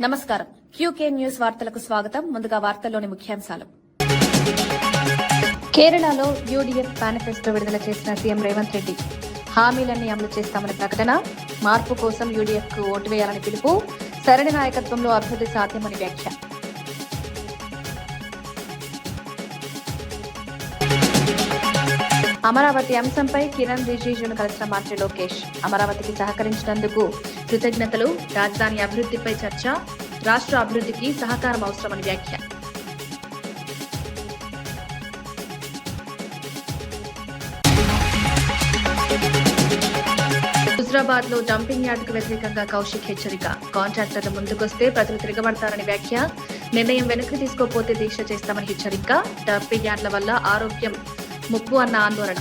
నమస్కారం. QK news వార్తలకు స్వాగతం. ముందుగా వార్తల్లోని ముఖ్యాంశాలు. కేరళలో యూడీఎఫ్ మేనిఫెస్టో విడుదల చేసిన సీఎం రేవంత్ రెడ్డి హామీలన్నీ అమలు చేస్తామని ప్రకటన. మార్పు కోసం యూడీఎఫ్ కు ఓటు వేయాలని పిలుపు. సరైన నాయకత్వంలో అభివృద్ధి సాధ్యమని వ్యాఖ్య. అమరావతి అంశంపై కిరణ్ రిజిజును కలిసిన మంత్రి లోకేష్. అమరావతికి సహకరించినందుకు కృతజ్ఞతలు. రాజధాని అభివృద్ధిపై చర్చ. రాష్ట్ర అభివృద్ధికి సహకారం అవసరమని వ్యాఖ్య. హుజరాబాద్ లో డంపింగ్ యార్డుకు వ్యతిరేకంగా కౌశిక్ హెచ్చరిక. కాంట్రాక్టర్లు ముందుకొస్తే ప్రజలు తిరగబడతారని వ్యాఖ్య. నిర్ణయం వెనక్కి తీసుకోకపోతే దీక్ష చేస్తామని హెచ్చరిక. డంపింగ్ యార్డుల వల్ల ఆరోగ్యం ముప్పు అన్న ఆందోళన.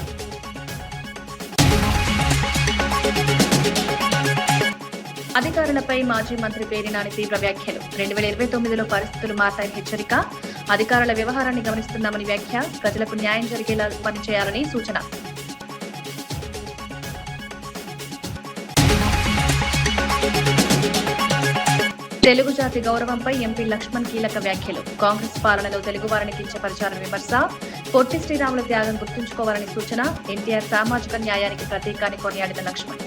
అధికారులపై మాజీ మంత్రి పేర్ని నాని తీవ్ర వ్యాఖ్యలు. 2029లో పరిస్థితులు మారతాయని హెచ్చరిక. అధికారుల వ్యవహారాన్ని గమనిస్తున్నామని వ్యాఖ్య. ప్రజలకు న్యాయం జరిగేలా పనిచేయాలని సూచన. తెలుగు జాతి గౌరవంపై ఎంపీ లక్ష్మణ్ కీలక వ్యాఖ్యలు. కాంగ్రెస్ పాలనలో తెలుగువారిని కించపరిచారని విమర్శ. పొట్టి శ్రీరాముల త్యాగం గుర్తుంచుకోవాలని సూచన. ఎన్టీఆర్ సామాజిక న్యాయానికి ప్రతీకాన్ని కొనియాడిన లక్ష్మణ్.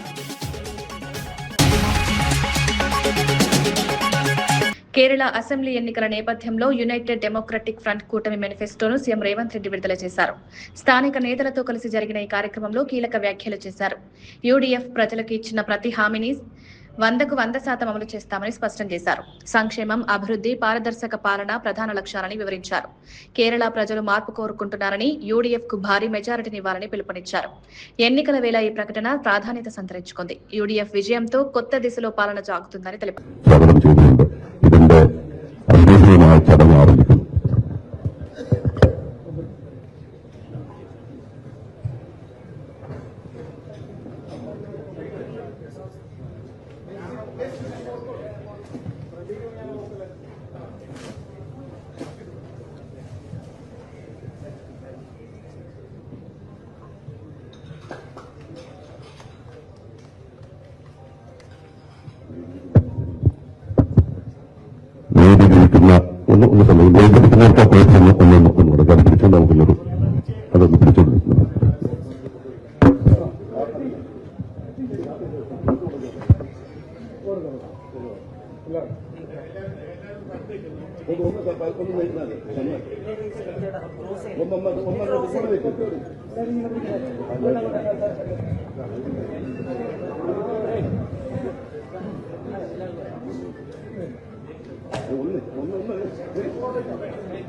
కేరళ అసెంబ్లీ ఎన్నికల నేపథ్యంలో యునైటెడ్ డెమోక్రటిక్ ఫ్రంట్ కూటమి మేనిఫెస్టోను సీఎం రేవంత్ రెడ్డి విడుదల చేశారు. స్థానిక నేతలతో కలిసి జరిగిన ఈ కార్యక్రమంలో కీలక వ్యాఖ్యలు చేశారు. యూడీఎఫ్ ప్రజలకు ఇచ్చిన ప్రతి హామీని 100% అమలు చేస్తామని స్పష్టం చేశారు. సంక్షేమం, అభివృద్ధి, పారదర్శక పాలన ప్రధాన లక్ష్యాలని వివరించారు. కేరళ ప్రజలు మార్పు కోరుకుంటున్నారని, యూడీఎఫ్ కు భారీ మెజారిటీనివ్వాలని పిలుపునిచ్చారు. ఎన్నికల వేళ ఈ ప్రకటన ప్రాధాన్యత సంతరించుకుంది. యూడీఎఫ్ విజయంతో కొత్త దిశలో పాలన సాగుతుందని తెలిపారు. అదొక పిలిచోడు.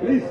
Please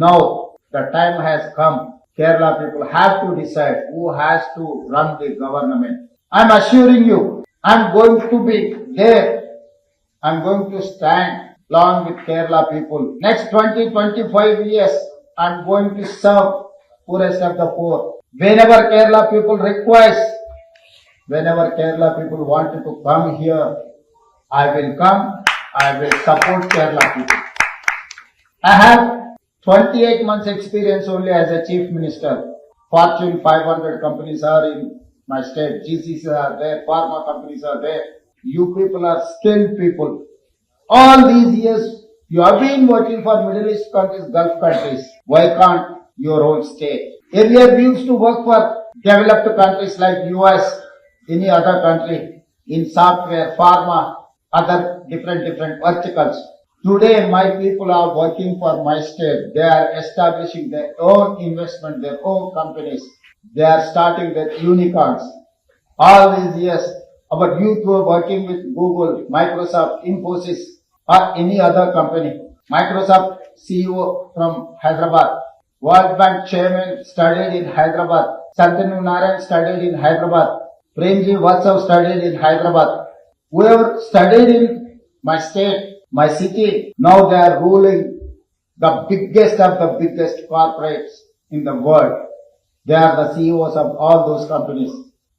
Now the time has come. Kerala people have to decide who has to run the government. I'm assuring you, I'm going to be there. I'm going to stand along with Kerala people. Next 20-25 years, I'm going to serve poorest of the poor. Whenever Kerala people request, whenever Kerala people wanted to come here, I will come. I will support Kerala people. I have 28 months experience only as a chief minister. Fortune 500 companies are in my state. GCCs are there. Pharma companies are there. You people are skilled people. All these years, you have been working for Middle East countries, Gulf countries. Why can't your own state? Earlier, we used to work for developed countries like US, any other country, in software, pharma, other different verticals. Today, my people are working for my state. They are establishing their own investment, their own companies. They are starting their unicorns. All these years, our youth were working with Google, Microsoft, Infosys, or any other company. Microsoft CEO from Hyderabad. World Bank chairman studied in Hyderabad. Santanu Narayan studied in Hyderabad. Premji Vatsav studied in Hyderabad. Whoever studied in my state, my city, now they are ruling the biggest of the biggest corporates in the world. They are the CEOs of all those companies.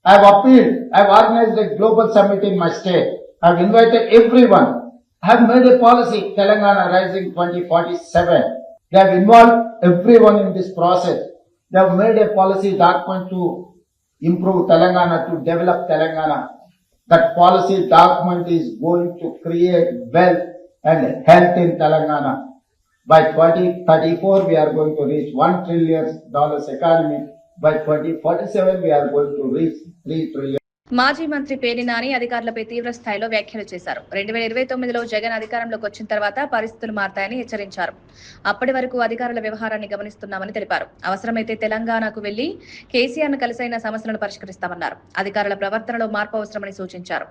I have appealed. I have organized a global summit in my state. I have invited everyone. I have made a policy, Telangana Rising 2047. They have involved everyone in this process. They have made a policy document to improve Telangana, to develop Telangana. That policy document is going to create wealth and health in Telangana. By 2034, we are going to reach $1 trillion economy. By 2047, we are going to reach 3 trillion. మాజీ మంత్రి పేర్ని నాని అధికారులపై తీవ్ర స్థాయిలో వ్యాఖ్యలు చేశారు. 2029లో జగన్ అధికారంలోకి వచ్చిన తర్వాత పరిస్థితులు మారతాయని హెచ్చరించారు. అప్పటి వరకు అధికారుల వ్యవహారాన్ని గమనిస్తున్నామని తెలిపారు. అవసరమైతే తెలంగాణకు వెళ్లి కేసీఆర్ను కలిసైన సమస్యలను పరిష్కరిస్తామన్నారు. అధికారుల ప్రవర్తనలో మార్పు అవసరమని సూచించారు.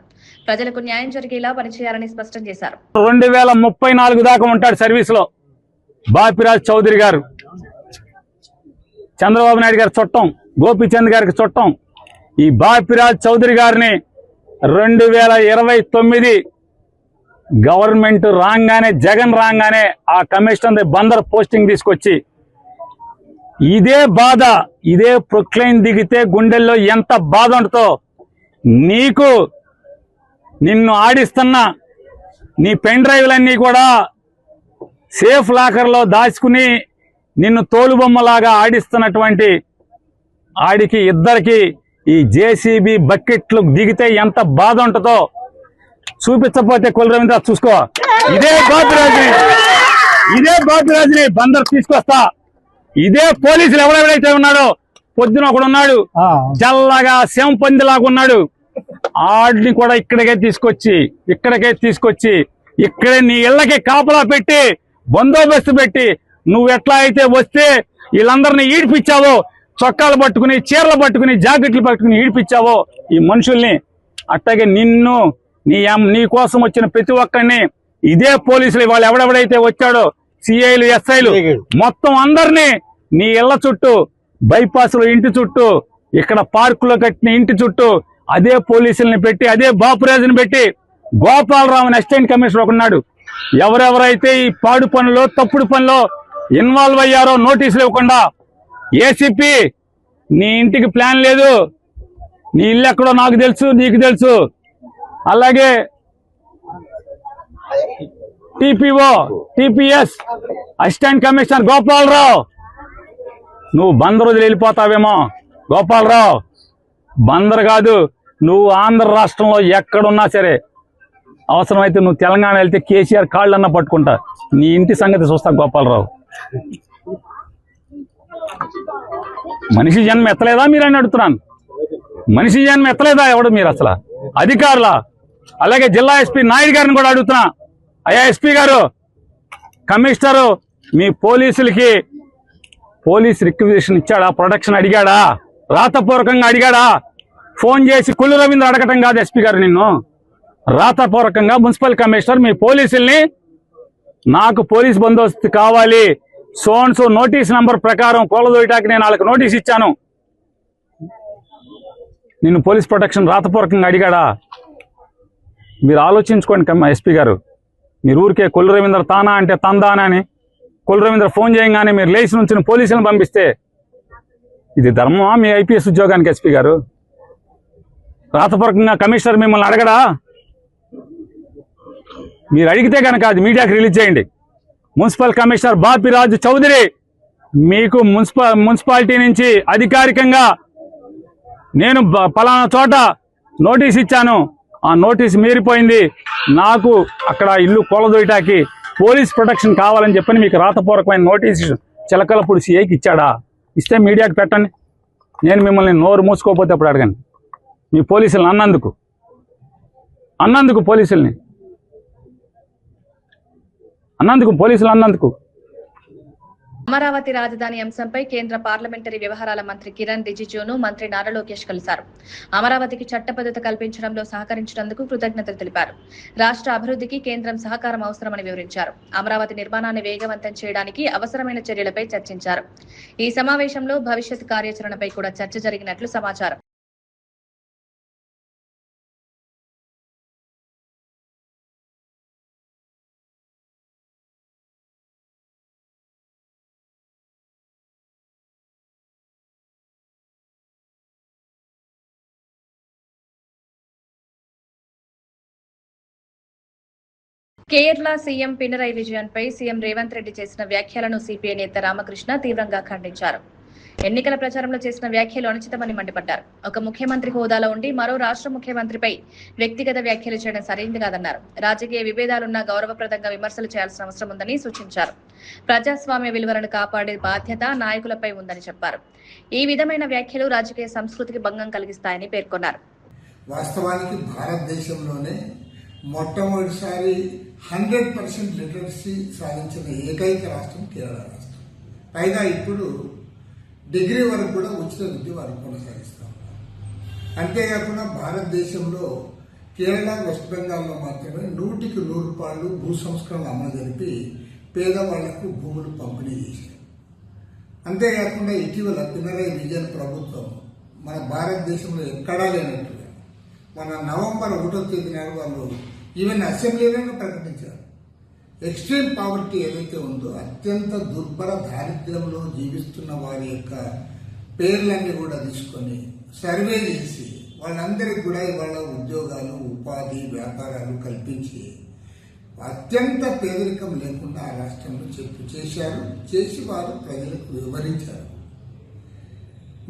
ప్రజలకు న్యాయం జరిగేలా పనిచేయాలని స్పష్టం చేశారు. 2034 దాకా ఉంటాడు సర్వీసులో బాపిరాజ్ చౌదరి గారు. చంద్రబాబు నాయుడు గారి చుట్టం, గోపీచంద్ గారికి చుట్టం. ఈ బాపిరాజ్ చౌదరి గారిని 2029 గవర్నమెంట్ రాగానే, జగన్ రాగానే ఆ కమిషనర్ బందర్ పోస్టింగ్ తీసుకొచ్చి ఇదే బాధ, ఇదే ప్రొక్లైన్ దిగితే గుండెల్లో ఎంత బాధ ఉంటుందో నీకు. నిన్ను ఆడిస్తున్న నీ పెన్ డ్రైవ్లన్నీ కూడా సేఫ్ లాకర్లో దాచుకుని నిన్ను తోలుబొమ్మలాగా ఆడిస్తున్నటువంటి ఆడికి ఇద్దరికి ఈ జేసీబీ బకెట్లు దిగితే ఎంత బాధ ఉంటుందో చూపించకపోతే కొల్లు రవీంద్ర చూసుకో. ఇదే బాపిరాజుని బందర్ తీసుకొస్తా. ఇదే పోలీసులు ఎవరెవరైతే ఉన్నాడో, పొద్దున ఒకడు ఉన్నాడు జల్లగా శంపందిలాగా ఉన్నాడు, ఆడిని కూడా ఇక్కడికే తీసుకొచ్చి ఇక్కడే నీ ఇళ్ళకి కాపలా పెట్టి బందోబస్తు పెట్టి నువ్వు ఎట్లా అయితే వస్తే వీళ్ళందరినీ ఈడిపించావో, చొక్కాలు పట్టుకుని, చీరలు పట్టుకుని, జాకెట్లు పట్టుకుని ఈడిపించావో ఈ మనుషుల్ని, అట్లాగే నిన్ను నీ కోసం వచ్చిన ప్రతి ఒక్కరిని ఇదే పోలీసులు వాళ్ళు ఎవడెవడైతే వచ్చాడో సిఐలు, ఎస్ఐలు మొత్తం అందరినీ నీ ఇళ్ల చుట్టూ, బైపాస్ లో ఇంటి చుట్టూ, ఇక్కడ పార్కులో కట్టిన ఇంటి చుట్టూ అదే పోలీసుల్ని పెట్టి, అదే బాపురాజుని పెట్టి, గోపాలరావుని అసిస్టెంట్ కమిషనర్ ఒకన్నాడు. ఎవరెవరైతే ఈ పాడు పనులో, తప్పుడు పనిలో ఇన్వాల్వ్ అయ్యారో నోటీసులు ఇవ్వకుండా, ఏసీపీ నీ ఇంటికి ప్లాన్ లేదు, నీ ఇల్లు ఎక్కడో నాకు తెలుసు, నీకు తెలుసు. అలాగే TPO, TPS assistant commissioner Gopalarao, నువ్వు బందర్ వదిలి వెళ్ళిపోతావేమో. గోపాలరావు, బందర్ కాదు, నువ్వు ఆంధ్ర రాష్ట్రంలో ఎక్కడున్నా సరే, అవసరమైతే నువ్వు తెలంగాణ వెళ్తే కేసీఆర్ కాళ్ళన్నా పట్టుకుంటా. నీ ఇంటి సంగతి చూస్తా గోపాలరావు. మనిషి జన్మ ఎత్తలేదా మీరని అడుగుతున్నాను. మనిషి జన్మ ఎత్తలేదా ఎవడు మీరు అసలు అధికారుల? అలాగే జిల్లా ఎస్పీ నాయుడు గారిని కూడా అడుగుతున్నా. అయ్యా ఎస్పీ గారు, కమిషనరు మీ పోలీసులకి పోలీస్ రిక్వజిషన్ ఇచ్చాడా? ప్రొటెక్షన్ అడిగాడా? రాతపూర్వకంగా అడిగాడా? ఫోన్ చేసి కొల్లు రవీంద్ర అడగటం కాదు ఎస్పీ గారు, నిన్ను రాతపూర్వకంగా మున్సిపల్ కమిషనర్ మీ పోలీసుల్ని, నాకు పోలీస్ బందోబస్తు కావాలి, సోన్స్ నోటీస్ నంబర్ ప్రకారం కోలదోయటానికి నేను వాళ్ళకి నోటీస్ ఇచ్చాను, నిన్ను పోలీస్ ప్రొటెక్షన్ రాతపూర్వకంగా అడిగాడా? మీరు ఆలోచించుకోండి ఎస్పీ గారు. మీరు ఊరికే కొల్లు రవీంద్ర తానా అంటే తందానా అని కొల్లు రవీంద్ర ఫోన్ చేయగానే మీరు లేచి నుంచి పోలీసులను పంపిస్తే ఇది ధర్మమా మీ ఐపీఎస్ ఉద్యోగానికి? ఎస్పీ గారు, రాతపూర్వకంగా కమిషనర్ మిమ్మల్ని అడగడా? మీరు అడిగితే కనుక అది మీడియాకి రిలీజ్ చేయండి. మున్సిపల్ కమిషనర్ బాపిరాజు చౌదరి మీకు మున్సిపాలిటీ నుంచి అధికారికంగా నేను పలానా చోట నోటీస్ ఇచ్చాను, ఆ నోటీస్ మీరిపోయింది, నాకు అక్కడ ఇల్లు కొలదోయటానికి పోలీస్ ప్రొటెక్షన్ కావాలని చెప్పని మీకు రాతపూర్వకమైన నోటీస్ చిలకలపూడి సిఐకి ఇచ్చాడా? ఇస్తే మీడియాకి పెట్టండి. నేను మిమ్మల్ని నోరు మూసుకోకపోతే అప్పుడు అడగండి. మీ పోలీసులను అన్నందుకు పోలీసులు అన్నందుకు అమరావతి రాజధాని అంశంపై కేంద్ర పార్లమెంటరీ వ్యవహారాల మంత్రి కిరణ్ రిజిజును మంత్రి నారా లోకేష్ కలిశారు. అమరావతికి చట్టబద్ధత కల్పించడంలో సహకరించినందుకు కృతజ్ఞతలు తెలిపారు. రాష్ట్ర అభివృద్ధికి కేంద్రం సహకారం అవసరమని వివరించారు. అమరావతి నిర్మాణాన్ని వేగవంతం చేయడానికి అవసరమైన చర్యలపై చర్చించారు. ఈ సమావేశంలో భవిష్యత్ కార్యాచరణపై కూడా చర్చ జరిగినట్లు సమాచారం. కేరళ సీఎం పినరయి విజయన్ పై సీఎం రేవంత్ రెడ్డి చేసిన వ్యాఖ్యలను సిపిఐ నేత రామకృష్ణ తీవ్రంగా ఖండించారు. ఎన్నికల ప్రచారంలో చేసిన వ్యాఖ్యలు అనుచితమని మండిపడ్డారు. ఒక ముఖ్యమంత్రి హోదాలో ఉండి మరో రాష్ట్ర ముఖ్యమంత్రిపై వ్యక్తిగత వ్యాఖ్యలు చేయడం సరైంది కాదన్నారు. రాజకీయ విభేదాలున్నా గౌరవప్రదంగా విమర్శలు చేయాల్సిన అవసరం ఉందని సూచించారు. ప్రజాస్వామ్య విలువలను కాపాడే బాధ్యత నాయకులపై ఉందని చెప్పారు. ఈ విధమైన వ్యాఖ్యలు రాజకీయ సంస్కృతికి భంగం కలిగిస్తాయని పేర్కొన్నారు. వాస్తవానికి భారతదేశంలోనే మొట్టమొదటిసారి 100% లిటరసీ సాధించిన ఏకైక రాష్ట్రం కేరళ రాష్ట్రం. పైగా ఇప్పుడు డిగ్రీ వరకు కూడా ఉచిత విద్య వారు కొనసాగిస్తాం. అంతేకాకుండా భారతదేశంలో కేరళ, వెస్ట్ బెంగాల్లో మాత్రమే 100కి 100 రూపాయలు భూ సంస్కరణలు అమలు జరిపి పేదవాళ్లకు భూములు పంపిణీ చేశారు. అంతేకాకుండా ఇటీవల పినరయి విజయన్ ప్రభుత్వం మన భారతదేశంలో ఎక్కడా లేనట్టుగా మన నవంబర్ 1వ తేదీ నాడు వాళ్ళు ఈవెన్ అసెంబ్లీలోనే ప్రకటించారు. ఎక్స్ట్రీమ్ పావర్టీ ఏదైతే ఉందో అత్యంత దుర్భర దారిద్ర్యంలో జీవిస్తున్న వారి యొక్క పేర్లన్నీ కూడా తీసుకొని సర్వే చేసి వాళ్ళందరికీ కూడా ఇవాళ ఉద్యోగాలు, ఉపాధి, వ్యాపారాలు కల్పించి అత్యంత పేదరికం లేకుండా ఆ రాష్ట్రంలో చేశారు. చేసి వారు ప్రజలకు వివరించారు.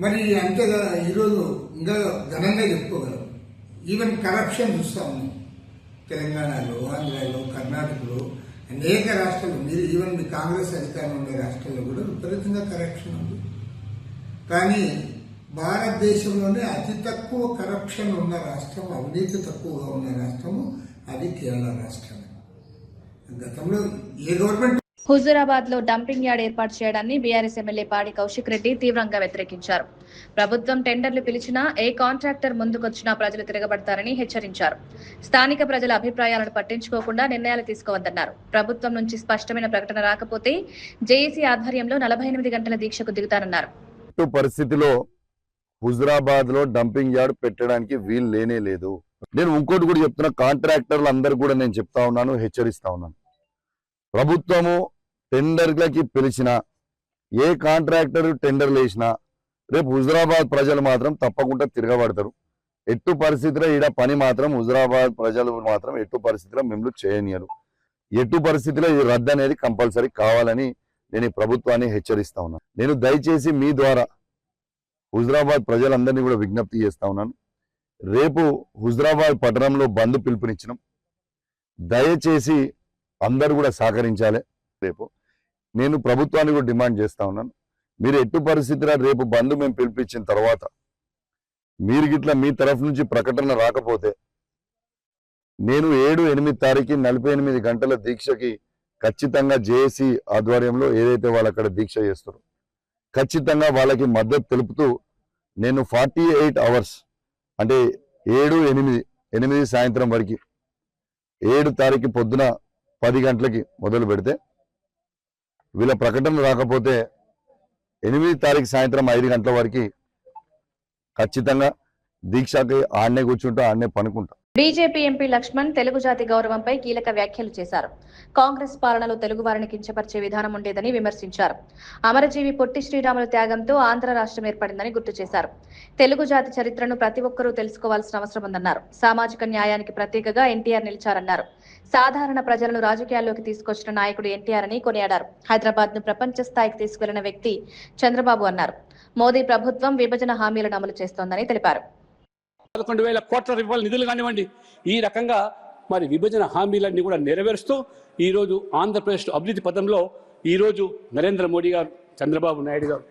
మరి అంతేగా ఈరోజు ఇంకా ఘనంగా చెప్పుకోగలం. ఈవెన్ కరప్షన్ చూస్తాము తెలంగాణలో, ఆంధ్రాలో, కర్ణాటకలో, అనేక రాష్ట్రాలు, మీరు ఈవెన్ మీ కాంగ్రెస్ అధికారం ఉండే రాష్ట్రాల్లో కూడా విపరీతంగా కరప్షన్ ఉంది. కానీ భారతదేశంలోనే అతి తక్కువ కరప్షన్ ఉన్న రాష్ట్రం, అవినీతి తక్కువగా ఉన్న రాష్ట్రము అది కేరళ రాష్ట్రం. గతంలో ఏ గవర్నమెంట్ హుజూరాబాద్ లో డంపింగ్ యార్డ్ ఏర్పాటు చేయడాన్ని బీఆర్ఎస్ ఎమ్మెల్యే పాడి కౌశిక్ రెడ్డి తీవ్రంగా వ్యతిరేకించారు. ప్రభుత్వం టెండర్లు పిలిచినా ఏ కాంట్రాక్టర్ ముందుకొచ్చినా ప్రజలు తిరగబడతారని హెచ్చరించారు. స్థానిక ప్రజల అభిప్రాయాలను పట్టించుకోకుండా నిర్ణయాలు తీసుకోవద్దన్నారు. ప్రభుత్వం నుంచి స్పష్టమైన ప్రకటన రాకపోతే జేఏసీ ఆధ్వర్యంలో 48 గంటల దీక్షకు దిగుతారన్నారు. పరిస్థితిలో హుజురాబాద్ లో డంపింగ్ యార్డ్ పెట్టడానికి వీలు లేనే లేదు. నేను ఇంకోటి కూడా చెప్తున్నా, కాంట్రాక్టర్లు అందరు కూడా నేను చెప్తా ఉన్నాను, హెచ్చరిస్తా ఉన్నాను. ప్రభుత్వము టెండర్లకి పిలిచిన ఏ కాంట్రాక్టర్ టెండర్లు వేసినా రేపు హుజురాబాద్ ప్రజలు మాత్రం తప్పకుండా తిరగబడతారు. ఎట్టు పరిస్థితిలో ఈడ పని మాత్రం హుజురాబాద్ ప్రజలు మాత్రం ఎట్టు పరిస్థితిలో మిమ్మల్ని చేయనియరు. ఎట్టు పరిస్థితిలో ఈ రద్దు అనేది కంపల్సరీ కావాలని నేను ఈ ప్రభుత్వాన్ని హెచ్చరిస్తా ఉన్నాను. నేను దయచేసి మీ ద్వారా హుజురాబాద్ ప్రజలందరినీ కూడా విజ్ఞప్తి చేస్తా ఉన్నాను. రేపు హుజురాబాద్ పట్టణంలో బంద్ పిలుపునిచ్చినాం. దయచేసి అందరూ కూడా సహకరించాలి. రేపు నేను ప్రభుత్వాన్ని కూడా డిమాండ్ చేస్తా ఉన్నాను, మీరు ఎట్టు పరిస్థితిలో రేపు బంద్ మేము పిలిపించిన తర్వాత మీరు గిట్లా మీ తరఫు నుంచి ప్రకటన రాకపోతే నేను 7-8 తారీఖు 48 గంటల దీక్షకి ఖచ్చితంగా జేఏసీ ఆధ్వర్యంలో ఏదైతే వాళ్ళు అక్కడ దీక్ష చేస్తారో ఖచ్చితంగా వాళ్ళకి మద్దతు తెలుపుతూ నేను 48 అవర్స్ అంటే 7-8 సాయంత్రం వరకు 7 తారీఖు పొద్దున 10 గంటలకి మొదలు పెడితే వీళ్ళ ప్రకటన రాకపోతే 8 తారీఖు సాయంత్రం 5 గంటల వరకు ఖచ్చితంగా దీక్షకి ఆడనే కూర్చుంటా, ఆడనే పనుకుంటా. బీజేపీ ఎంపీ లక్ష్మణ్ తెలుగు జాతి గౌరవంపై కీలక వ్యాఖ్యలు చేశారు. కాంగ్రెస్ పాలనలో తెలుగు వారిని కించపరిచే విధానం ఉండేదని విమర్శించారు. అమరజీవి పొట్టి శ్రీరాములు త్యాగంతో ఆంధ్ర రాష్ట్రం ఏర్పడిందని గుర్తు చేశారు. తెలుగు జాతి చరిత్రను ప్రతి ఒక్కరూ తెలుసుకోవాల్సిన అవసరం ఉందన్నారు. సామాజిక న్యాయానికి ప్రతీకగా ఎన్టీఆర్ నిలిచారన్నారు. సాధారణ ప్రజలను రాజకీయాల్లోకి తీసుకొచ్చిన నాయకుడు ఎన్టీఆర్ అని కొనియాడారు. హైదరాబాద్ ను ప్రపంచ స్థాయికి తీసుకువెళ్లిన వ్యక్తి చంద్రబాబు అన్నారు. మోదీ ప్రభుత్వం విభజన హామీలను అమలు చేస్తోందని తెలిపారు. 11,000 కోట్ల రూపాయల నిధులు కానివ్వండి, ఈ రకంగా మరి విభజన హామీలన్నీ కూడా నెరవేరుస్తూ ఈరోజు ఆంధ్రప్రదేశ్ అభివృద్ధి పథంలో ఈరోజు నరేంద్ర మోడీ గారు, చంద్రబాబు నాయుడు గారు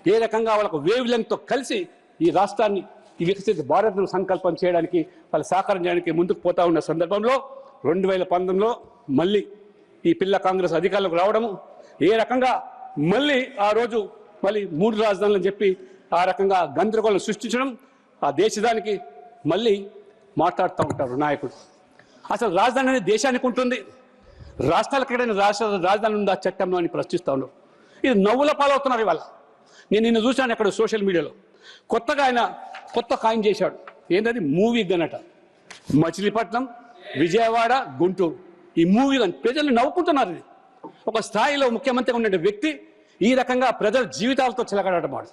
ఏ రకంగా వాళ్ళకు వేవ్ లెంగ్త్తో కలిసి ఈ రాష్ట్రాన్ని ఈ వికసిత భారత్ను సంకల్పం చేయడానికి వాళ్ళు సహకారం చేయడానికి ముందుకు పోతా ఉన్న సందర్భంలో 2019లో మళ్ళీ ఈ పిల్ల కాంగ్రెస్ అధికారులకు రావడము, ఏ రకంగా మళ్ళీ ఆ రోజు మళ్ళీ 3 రాజధానులు అని చెప్పి ఆ రకంగా గందరగోళం సృష్టించడం, ఆ దేశానికి మళ్ళీ మాట్లాడుతూ ఉంటారు నాయకుడు. అసలు రాజధాని అనేది దేశానికి ఉంటుంది, రాష్ట్రాలకు ఎక్కడైనా రాజధాని ఉందా చట్టంలో అని ప్రశ్నిస్తూ ఉన్నారు. ఇది నవ్వుల పాలవుతున్నారు ఇవాళ. నేను నిన్ను చూశాను అక్కడ సోషల్ మీడియాలో. కొత్తగా ఆయన కొత్త కాయిన్ చేశాడు. ఏంటది? మూవీ గనట. మచిలీపట్నం, విజయవాడ, గుంటూరు ఈ మూవీ గన్. ప్రజలు నవ్వుకుంటున్నారు. ఇది ఒక స్థాయిలో ముఖ్యమంత్రిగా ఉండే వ్యక్తి ఈ రకంగా ప్రజల జీవితాలతో చిలకడమాట.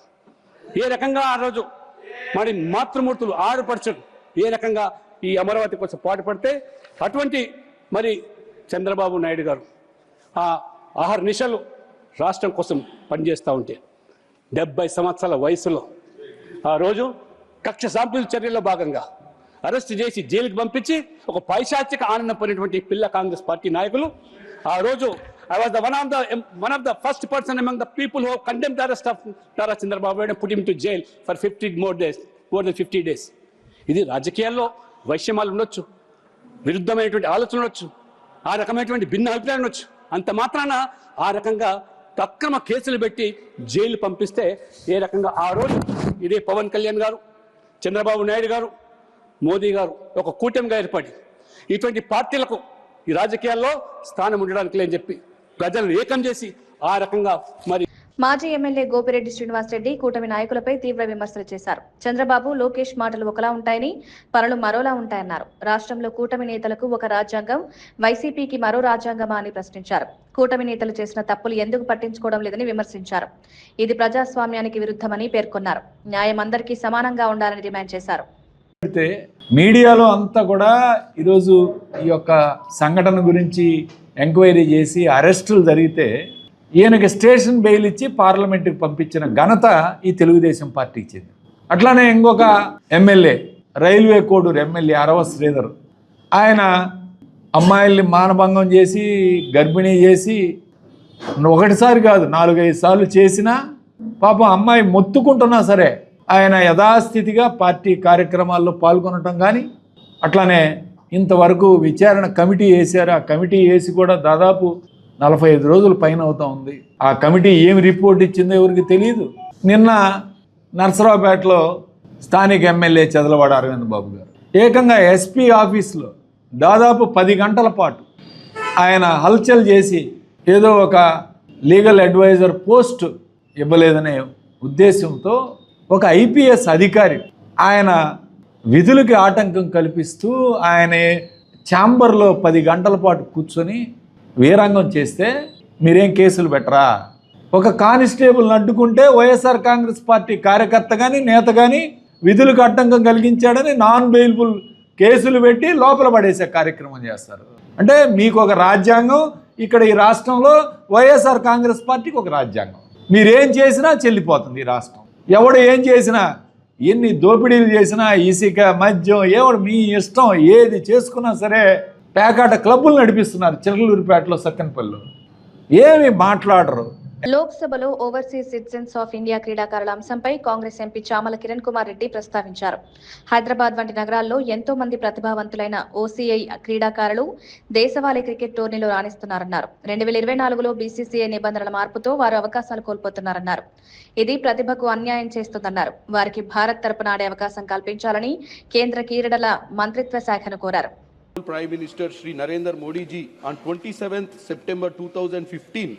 ఏ రకంగా ఆ రోజు మరి మాతృమూర్తులు ఆరుపరచడు ఏ రకంగా ఈ అమరావతి కోసం పాటుపడితే, అటువంటి మరి చంద్రబాబు నాయుడు గారు ఆ ఆహర్నిశలు రాష్ట్రం కోసం పనిచేస్తూ ఉంటే 70 సంవత్సరాల వయసులో ఆ రోజు కక్ష సాంపుల్ చర్యల్లో భాగంగా అరెస్ట్ చేసి జైలుకి పంపించి ఒక పైశాచిక ఆనందం పొందినటువంటి పిల్ల కాంగ్రెస్ పార్టీ నాయకులు ఆ రోజు I was one of the first person among the people who have condemned the arrest of Nara Chandrababu and put him to jail for 50 more days, more than 50 days. ఇది రాజకీయాల్లో వైషమ్యాలు ఉండొచ్చు, విరుద్ధమైనటువంటి ఆలోచనలు ఉండొచ్చు, ఆ రకమైనటువంటి భిన్న అభిప్రాయాలు ఉండొచ్చు. అంత మాత్రాన ఆ రకంగా అక్రమ కేసులు పెట్టి జైలు పంపిస్తే ఏ రకంగా ఆ రోజు ఇదే పవన్ కళ్యాణ్ గారు, చంద్రబాబు నాయుడు గారు, మోదీ గారు ఒక కూటమిగా ఏర్పడి ఇటువంటి పార్టీలకు ఈ రాజకీయాల్లో స్థానం ఉండడానికి లేని చెప్పి ప్రజలను ఏకం చేసి ఆ రకంగా మరి మాజీ ఎమ్మెల్యే గోపిరెడ్డి శ్రీనివాసరెడ్డి కూటమి నాయకులపై తీవ్ర విమర్శలు చేశారు. చంద్రబాబు, లోకేష్ మాటలు ఒకలా ఉంటాయని, పనులు మరోలా ఉంటాయన్నారు. రాష్ట్రంలో కూటమి నేతలకు ఒక రాజ్యాంగం, వైసీపీకి మరో రాజ్యాంగమా అని ప్రశ్నించారు. కూటమి నేతలు చేసిన తప్పులు ఎందుకు పట్టించుకోవడం లేదని విమర్శించారు. ఇది ప్రజాస్వామ్యానికి విరుద్ధమని పేర్కొన్నారు. న్యాయం అందరికీ సమానంగా ఉండాలని డిమాండ్ చేశారు. మీడియాలో అంతా కూడా ఈరోజు ఈ యొక్క సంఘటన గురించి ఎంక్వైరీ చేసి అరెస్టులు జరిగితే ఈయనకి స్టేషన్ బెయిల్ ఇచ్చి పార్లమెంటుకి పంపించిన ఘనత ఈ తెలుగుదేశం పార్టీకి చెందింది. అట్లానే ఇంకొక ఎమ్మెల్యే, రైల్వే కోడూరు ఎమ్మెల్యే అరవ శ్రీధర్, ఆయన అమ్మాయిల్ని మానభంగం చేసి గర్భిణీ చేసి ఒకటిసారి కాదు 4-5 సార్లు చేసినా పాపం అమ్మాయి మొత్తుకుంటున్నా సరే ఆయన యథాస్థితిగా పార్టీ కార్యక్రమాల్లో పాల్గొనటం కానీ, అట్లానే ఇంతవరకు విచారణ కమిటీ వేశారు. ఆ కమిటీ వేసి కూడా దాదాపు 45 రోజుల పైన అవుతా ఉంది. ఆ కమిటీ ఏమి రిపోర్ట్ ఇచ్చిందో ఎవరికి తెలియదు. నిన్న నర్సరావుపేటలో స్థానిక ఎమ్మెల్యే చదలవాడ అరవింద్ బాబు గారు ఏకంగా ఎస్పీ ఆఫీస్లో దాదాపు 10 గంటల పాటు ఆయన హల్చల్ చేసి ఏదో ఒక లీగల్ అడ్వైజర్ పోస్ట్ ఇవ్వలేదనే ఉద్దేశంతో ఒక ఐపీఎస్ అధికారి ఆయన విధులకి ఆటంకం కల్పిస్తూ ఆయన ఛాంబర్లో 10 గంటల పాటు కూర్చొని వీరంగం చేస్తే మీరేం కేసులు పెట్టరా? ఒక కానిస్టేబుల్ని అడ్డుకుంటే వైఎస్ఆర్ కాంగ్రెస్ పార్టీ కార్యకర్త కానీ నేత కానీ విధులకు ఆటంకం కలిగించాడని నాన్ బెయిలబుల్ కేసులు పెట్టి లోపల పడేసే కార్యక్రమం చేస్తారు. అంటే మీకు ఒక రాజ్యాంగం, ఇక్కడ ఈ రాష్ట్రంలో వైఎస్ఆర్ కాంగ్రెస్ పార్టీకి ఒక రాజ్యాంగం. మీరేం చేసినా చెల్లిపోతుంది ఈ రాష్ట్రం. ఎవడు ఏం చేసినా, ఎన్ని దోపిడీలు చేసినా, ఇసుక, మద్యం, ఎవడు మీ ఇష్టం ఏది చేసుకున్నా సరే పేకాట క్లబ్బులు నడిపిస్తున్నారు చిలకలూరిపేటలో, సత్తెనపల్లిలో. ఏమి మాట్లాడరు. లోక్సభలో ఓవర్సీస్ సిటిజన్స్ ఆఫ్ ఇండియా క్రీడాకారుల అంశంపై కాంగ్రెస్ ఎంపీ చామల కిరణ్ కుమార్ రెడ్డి ప్రస్తావించారు. హైదరాబాద్ వంటి నగరాల్లో ఎంతో మంది ప్రతిభావంతులైన ఓసీఐ క్రీడాకారులు దేశవాళీ క్రికెట్ టోర్నీలో రాణిస్తున్నారన్నారు. 2024లో బీసీసీఐ నిబంధనల మార్పుతో వారు అవకాశాలు కోల్పోతున్నారన్నారు. ఇది ప్రతిభకు అన్యాయం చేస్తుందన్నారు. వారికి భారత్ తరపున ఆడే అవకాశం కల్పించాలని కేంద్ర క్రీడల మంత్రిత్వ శాఖను కోరారు. Prime Minister Shri Narendra Modi ji on 27th September 2015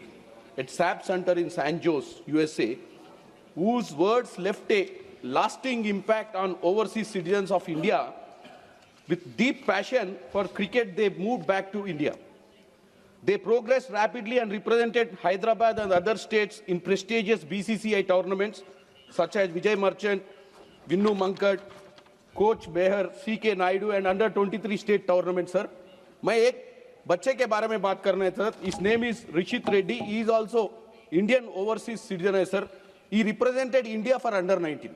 at SAP Center in San Jose, USA, whose words left a lasting impact on overseas citizens of India. With deep passion for cricket, they moved back to India. They progressed rapidly and represented Hyderabad and other states in prestigious BCCI tournaments such as Vijay Merchant, Vinnu Mankad, coach Behar, CK Naidu and under 23 state tournament. Sir, मैं एक बच्चे के बारे में बात करना है सर. His name is Rishit Reddy. He is also Indian overseas citizen है सर. He represented India for under 19.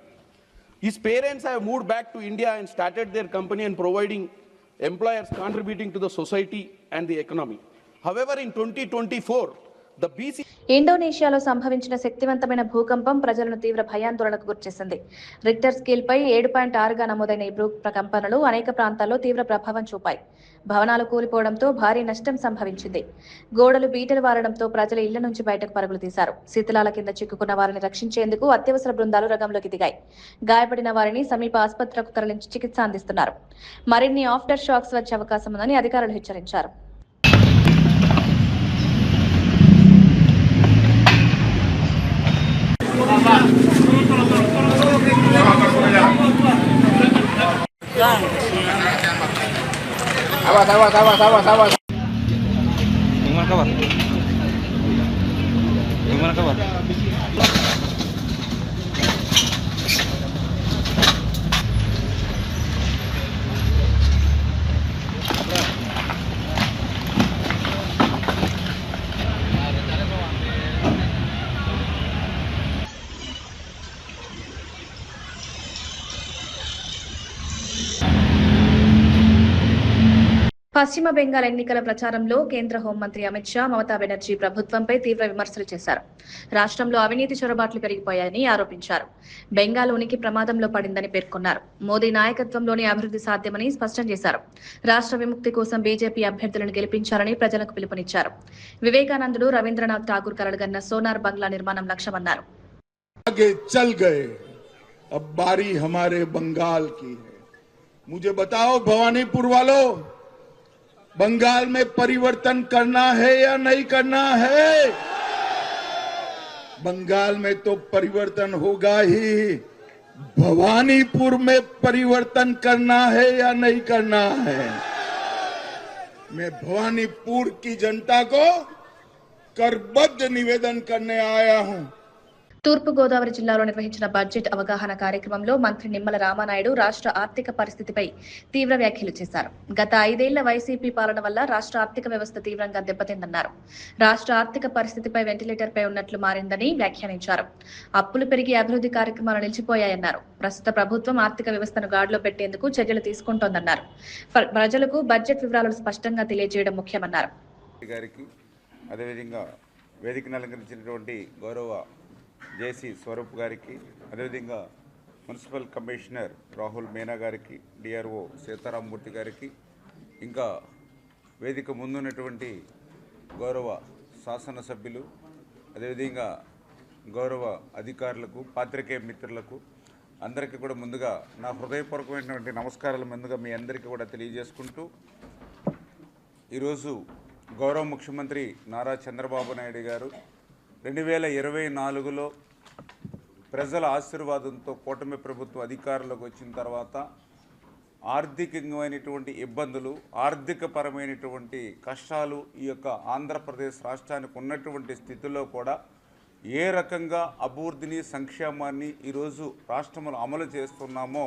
His parents have moved back to India and started their company and providing employers contributing to the society and the economy. However, in 2024, The BC ఇండోనేషియాలో సంభవించిన శక్తివంతమైన భూకంపం ప్రజలను తీవ్ర భయాందోళనకు గురిచేసింది. రిక్టర్ స్కేల్పై 7.6గా నమోదైన ఈ భూకంపనలు అనేక ప్రాంతాల్లో తీవ్ర ప్రభావం చూపాయి. భవనాలు కూలిపోవడంతో భారీ నష్టం సంభవించింది. గోడలు బీటలు వారడంతో ప్రజలు ఇళ్ల నుంచి బయటకు పరుగులు తీశారు. శిథిలాల కింద చిక్కుకున్న వారిని రక్షించేందుకు అత్యవసర బృందాలు రంగంలోకి దిగాయి. గాయపడిన వారిని సమీప ఆసుపత్రికి తరలించి చికిత్స అందిస్తున్నారు. మరిన్ని ఆఫ్టర్ షాక్స్ వచ్చే అవకాశం ఉందని అధికారులు హెచ్చరించారు. Gimana kabar? పశ్చిమ బెంగాల్ ఎన్నికల ప్రచారంలో కేంద్ర హోంమంత్రి అమిత్ షా మమతా బెనర్జీ ప్రభుత్వంపై తీవ్ర విమర్శలు చేశారు. రాష్ట్రంలో అవినీతి చొరబాట్లు పెరిగిపోయాయని ఆరోపించారు. బెంగాల్ ఉనికి ప్రమాదంలో పడిందని పేర్కొన్నారు. మోదీ నాయకత్వంలోనే అభివృద్ధి సాధ్యమని స్పష్టం చేశారు. రాష్ట్ర విముక్తి కోసం బీజేపీ అభ్యర్థులను గెలిపించాలని ప్రజలకు పిలుపునిచ్చారు. వివేకానందుడు రవీంద్రనాథ్ ఠాగూర్ కలలుగన్న సోనార్ బంగ్లా నిర్మాణం లక్ష్యమన్నారు. आगे चल गए, अब बारी हमारे बंगाल की है। मुझे बताओ भवानीपुर वालों, बंगाल में परिवर्तन करना है या नहीं करना है? बंगाल में तो परिवर्तन होगा ही, भवानीपुर में परिवर्तन करना है या नहीं करना है? मैं भवानीपुर की जनता को करबद्ध निवेदन करने आया हूं। తూర్పు గోదావరి జిల్లాలో నిర్వహించిన బడ్జెట్ అవగాహన కార్యక్రమంలో మంత్రి నిమ్మల రామానాయుడు రాష్ట్ర ఆర్థిక పరిస్థితిపై తీవ్ర వ్యాఖ్యలు చేశారు. గత 5 ఏళ్ల వైసీపీ పాలన వల్ల రాష్ట్ర ఆర్థిక వ్యవస్థ తీవ్రంగా దెబ్బతిందన్నారు. రాష్ట్ర ఆర్థిక పరిస్థితిపై వెంటిలేటర్పై ఉన్నట్లు మారిందని వ్యాఖ్యానించారు. అప్పులు పెరిగి అభివృద్ధి కార్యక్రమాలు నిలిచిపోయాయన్నారు. ప్రస్తుత ప్రభుత్వం ఆర్థిక వ్యవస్థను గాడిలో పెట్టేందుకు చర్యలు తీసుకుంటోందన్నారు. ప్రజలకు బడ్జెట్ వివరాలు స్పష్టంగా తెలియజేయడం ముఖ్యమన్నారు. అదేవిధంగా వేదికను అలంకరించినటువంటి గౌరవ జేసీ స్వరూప్ గారికి, అదేవిధంగా మున్సిపల్ కమిషనర్ రాహుల్ మీనా గారికి, డిఆర్ఓ సీతారామమూర్తి గారికి, ఇంకా వేదిక ముందున్నటువంటి గౌరవ శాసనసభ్యులు, అదేవిధంగా గౌరవ అధికారులకు, పాత్రికేయ మిత్రులకు అందరికీ కూడా ముందుగా నా హృదయపూర్వకమైనటువంటి నమస్కారాలు ముందుగా మీ అందరికీ కూడా తెలియజేసుకుంటూ, ఈరోజు గౌరవ ముఖ్యమంత్రి నారా చంద్రబాబు నాయుడు గారు 2024లో ప్రజల ఆశీర్వాదంతో కూటమి ప్రభుత్వం అధికారంలోకి వచ్చిన తర్వాత ఆర్థికమైనటువంటి ఇబ్బందులు, ఆర్థికపరమైనటువంటి కష్టాలు ఈ యొక్క ఆంధ్రప్రదేశ్ రాష్ట్రానికి ఉన్నటువంటి స్థితిలో కూడా ఏ రకంగా అభివృద్ధిని, సంక్షేమాన్ని ఈరోజు రాష్ట్రంలో అమలు చేస్తున్నామో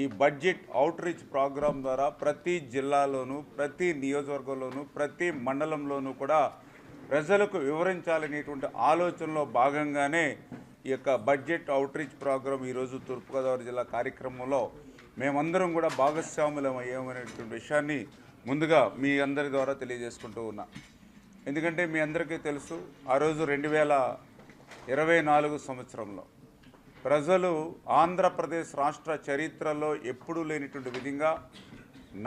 ఈ బడ్జెట్ అవుట్ రీచ్ ప్రోగ్రాం ద్వారా ప్రతి జిల్లాలోనూ, ప్రతి నియోజకవర్గంలోనూ, ప్రతి మండలంలోనూ కూడా ప్రజలకు వివరించాలనేటువంటి ఆలోచనలో భాగంగానే ఈ యొక్క బడ్జెట్ అవుట్ రీచ్ ప్రోగ్రాం ఈరోజు తూర్పుగోదావరి జిల్లా కార్యక్రమంలో మేమందరం కూడా భాగస్వాములం అయ్యామనేటువంటి విషయాన్ని ముందుగా మీ అందరి ద్వారా తెలియజేసుకుంటూ ఉన్నా. ఎందుకంటే మీ అందరికీ తెలుసు, ఆ రోజు 2024 సంవత్సరంలో ప్రజలు ఆంధ్రప్రదేశ్ రాష్ట్ర చరిత్రలో ఎప్పుడూ లేనిటువంటి విధంగా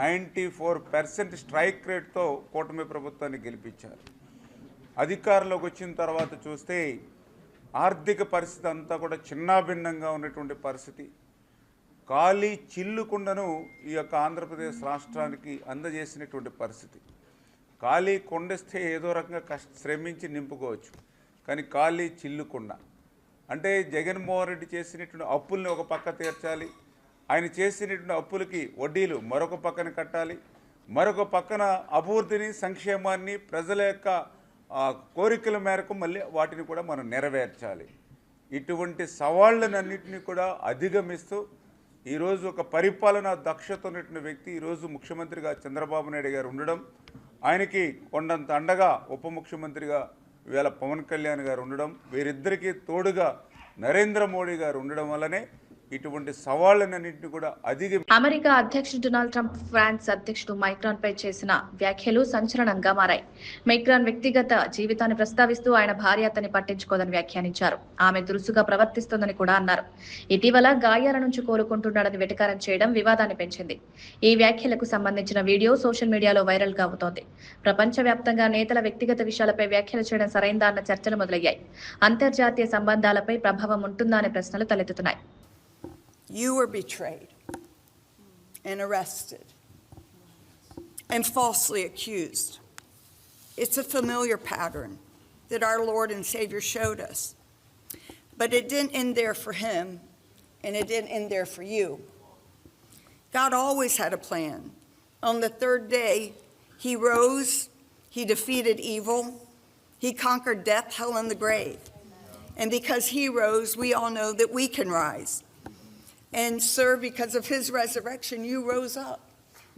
94% స్ట్రైక్ రేట్తో కూటమి ప్రభుత్వాన్ని గెలిపించారు. అధికారంలోకి వచ్చిన తర్వాత చూస్తే ఆర్థిక పరిస్థితి అంతా కూడా చిన్నాభిన్నంగా ఉన్నటువంటి పరిస్థితి. ఖాళీ చిల్లుకుండను ఈ యొక్క ఆంధ్రప్రదేశ్ రాష్ట్రానికి అందజేసినటువంటి పరిస్థితి. ఖాళీ కొండస్తే ఏదో రకంగా శ్రమించి నింపుకోవచ్చు, కానీ ఖాళీ చిల్లుకుండ అంటే జగన్మోహన్ రెడ్డి చేసినటువంటి అప్పుల్ని ఒక పక్క తీర్చాలి, ఆయన చేసినటువంటి అప్పులకి వడ్డీలు మరొక పక్కన కట్టాలి, మరొక పక్కన అభివృద్ధిని, సంక్షేమాన్ని, ప్రజల యొక్క కోరికల మేరకు మళ్ళీ వాటిని కూడా మనం నెరవేర్చాలి. ఇటువంటి సవాళ్ళనన్నింటినీ కూడా అధిగమిస్తూ ఈరోజు ఒక పరిపాలనా దక్షత ఉన్నటువంటి వ్యక్తి ఈరోజు ముఖ్యమంత్రిగా చంద్రబాబు నాయుడు గారు ఉండడం, ఆయనకి కొండంత అండగా ఉప ముఖ్యమంత్రిగా ఇవాళ పవన్ కళ్యాణ్ గారు ఉండడం, వీరిద్దరికీ తోడుగా నరేంద్ర మోడీ గారు ఉండడం వల్లనే ఇటువంటి సవాళ్ళనన్నింటినీ కూడా అమెరికా అధ్యక్షుడు డొనాల్డ్ ట్రంప్ ఫ్రాన్స్ అధ్యక్షుడు మైక్రాన్ పై చేసిన వ్యాఖ్యలు సంచలనంగా మారాయి. మైక్రాన్ వ్యక్తిగత జీవితాన్ని ప్రస్తావిస్తూ ఆయన భార్య అతన్ని పట్టించుకోదని వ్యాఖ్యానించారు. ఆమె దురుసుగా ప్రవర్తిస్తోందని కూడా అన్నారు. ఇటీవల గాయాల నుంచి కోలుకుంటున్నాడని వెటకారం చేయడం వివాదాన్ని పెంచింది. ఈ వ్యాఖ్యలకు సంబంధించిన వీడియో సోషల్ మీడియాలో వైరల్ గా అవుతోంది. ప్రపంచవ్యాప్తంగా నేతల వ్యక్తిగత విషయాలపై వ్యాఖ్యలు చేయడం సరైందా అన్న చర్చలు మొదలయ్యాయి. అంతర్జాతీయ సంబంధాలపై ప్రభావం ఉంటుందా అనే ప్రశ్నలు తలెత్తుతున్నాయి. You were betrayed and arrested and falsely accused. It's a familiar pattern that our Lord and Savior showed us. But it didn't end there for him, and it didn't end there for you. God always had a plan. On the third day, he rose, he defeated evil, he conquered death, hell, and the grave. And because he rose, we all know that we can rise. And sir, because of his resurrection, you rose up.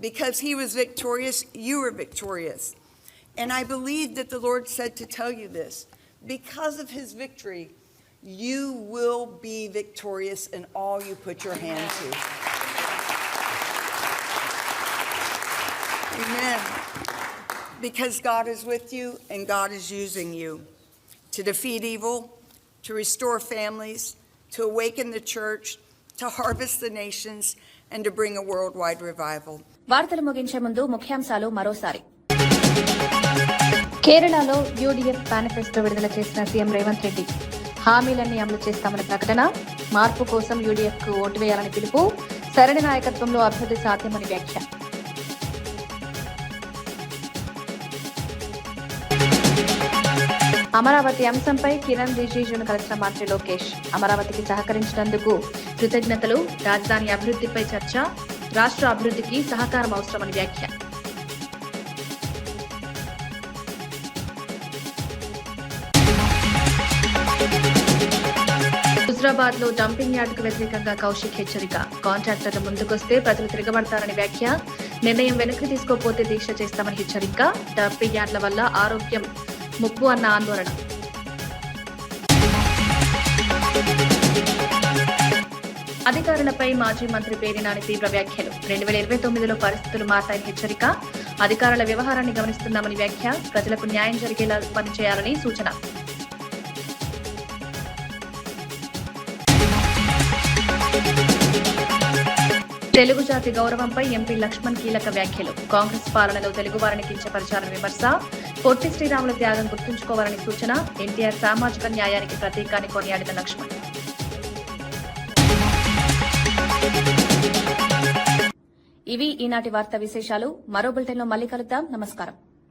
Because he was victorious, you were victorious. And I believe that the Lord said to tell you this. Because of his victory, you will be victorious in all you put your hand to. Amen. Because God is with you and God is using you to defeat evil, to restore families, to awaken the church, to harvest the nations, and to bring a worldwide revival. వార్తలు ముగించే ముందు ముఖ్యాంశాలు మరోసారి. కేరళలో UDF manifesto విడుదల చేసిన CM Revanth Reddy హామీలన్నీ అమలు చేస్తామని ప్రకటన. మార్పు కోసం యూడీఎఫ్ కు ఓటు వేయాలని పిలుపు. సరైన నాయకత్వంలో అభివృద్ధి సాధ్యమని వ్యాఖ్య. అమరావతి అంశంపై కిరణ్ రిజిజును కలిసిన మంత్రి లోకేష్. అమరావతికి సహకరించినందుకు కృతజ్ఞతలు. రాజధాని అభివృద్ధిపై చర్చ. రాష్ట్ర అభివృద్ధికి సహకారం అవసరమని వ్యాఖ్య. హుజరాబాద్ లో డంపింగ్ యార్డుకు వ్యతిరేకంగా కౌశిక్ హెచ్చరిక. కాంట్రాక్టర్లు ముందుకొస్తే ప్రజలు తిరగబడతారని వ్యాఖ్య. నిర్ణయం వెనక్కి తీసుకోకపోతే దీక్ష చేస్తామని హెచ్చరిక. డంపింగ్ యార్డుల వల్ల ఆరోగ్యం ముప్పు అన్న ఆందోళన. అధికారులపై మాజీ మంత్రి పేర్ని నాని తీవ్ర వ్యాఖ్యలు. 2029లో పరిస్థితులు మారతాయని హెచ్చరిక. అధికారుల వ్యవహారాన్ని గమనిస్తున్నామని వ్యాఖ్య. ప్రజలకు న్యాయం జరిగేలా పనిచేయాలని సూచన. తెలుగు జాతి గౌరవంపై ఎంపీ లక్ష్మణ్ కీలక వ్యాఖ్యలు. కాంగ్రెస్ పాలనలో తెలుగువారిని కించపరిచారని విమర్శ. పొట్టి శ్రీరాముల త్యాగం గుర్తుంచుకోవాలని సూచన. ఎన్టీఆర్ సామాజిక న్యాయానికి ప్రతీకాన్ని కొనియాడిన లక్ష్మణ్. ఇవి ఈనాటి వార్తా విశేషాలు. మరో బులెటిన్లో మళ్ళీ కలుద్దాం. నమస్కారం.